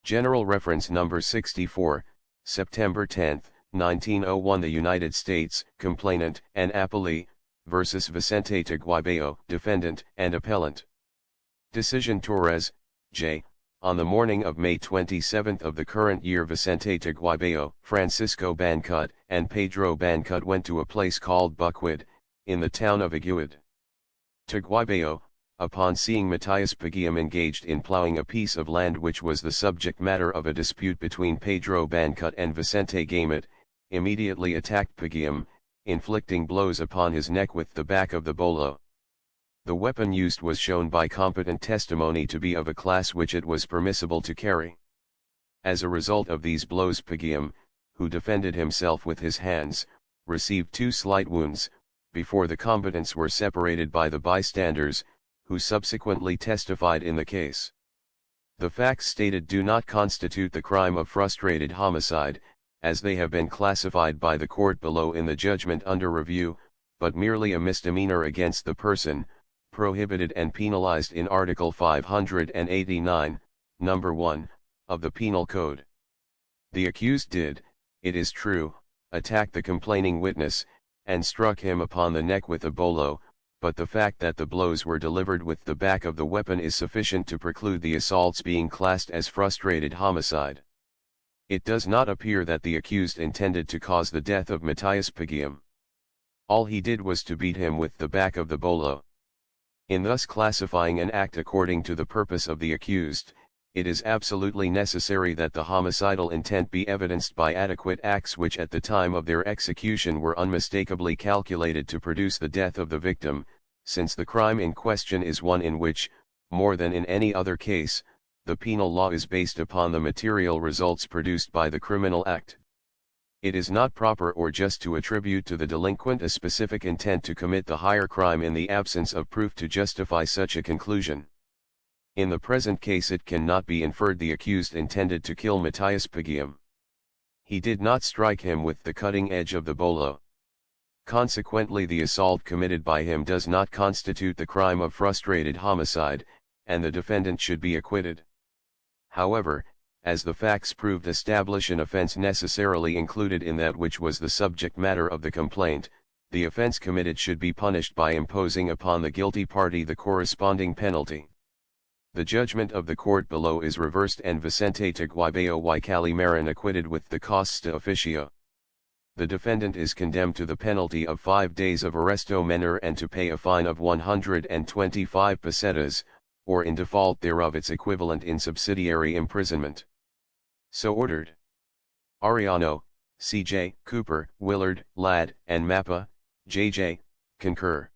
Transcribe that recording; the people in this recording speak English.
General Reference Number 64, September 10, 1901. The United States, Complainant and Appellee, versus Vicente Taguibao, Defendant and Appellant. Decision Torres, J. On the morning of May 27 of the current year, Vicente Taguibao, Francisco Bancut, and Pedro Bancut went to a place called Buckwood, in the town of Aguad. Taguibao, upon seeing Matias Paguim engaged in plowing a piece of land which was the subject matter of a dispute between Pedro Bancut and Vicente Gamut, immediately attacked Paguim, inflicting blows upon his neck with the back of the bolo. The weapon used was shown by competent testimony to be of a class which it was permissible to carry. As a result of these blows, Paguim, who defended himself with his hands, received 2 slight wounds, before the combatants were separated by the bystanders, who subsequently testified in the case. The facts stated do not constitute the crime of frustrated homicide, as they have been classified by the court below in the judgment under review, but merely a misdemeanor against the person, prohibited and penalized in Article 589, Number 1, of the Penal Code. The accused did, it is true, attack the complaining witness, and struck him upon the neck with a bolo, but the fact that the blows were delivered with the back of the weapon is sufficient to preclude the assaults being classed as frustrated homicide. It does not appear that the accused intended to cause the death of Matias Paguim. All he did was to beat him with the back of the bolo. In thus classifying an act according to the purpose of the accused, it is absolutely necessary that the homicidal intent be evidenced by adequate acts which at the time of their execution were unmistakably calculated to produce the death of the victim, since the crime in question is one in which, more than in any other case, the penal law is based upon the material results produced by the criminal act. It is not proper or just to attribute to the delinquent a specific intent to commit the higher crime in the absence of proof to justify such a conclusion. In the present case it cannot be inferred the accused intended to kill Matias Paguim. He did not strike him with the cutting edge of the bolo. Consequently, the assault committed by him does not constitute the crime of frustrated homicide, and the defendant should be acquitted. However, as the facts proved establish an offense necessarily included in that which was the subject matter of the complaint, the offense committed should be punished by imposing upon the guilty party the corresponding penalty. The judgment of the court below is reversed and Vicente Taguibao y Calimarin acquitted with the costa officio. The defendant is condemned to the penalty of 5 days of arresto menor and to pay a fine of 125 pesetas, or in default thereof its equivalent in subsidiary imprisonment. So ordered. Ariano, C.J., Cooper, Willard, Ladd, and Mappa, J.J., concur.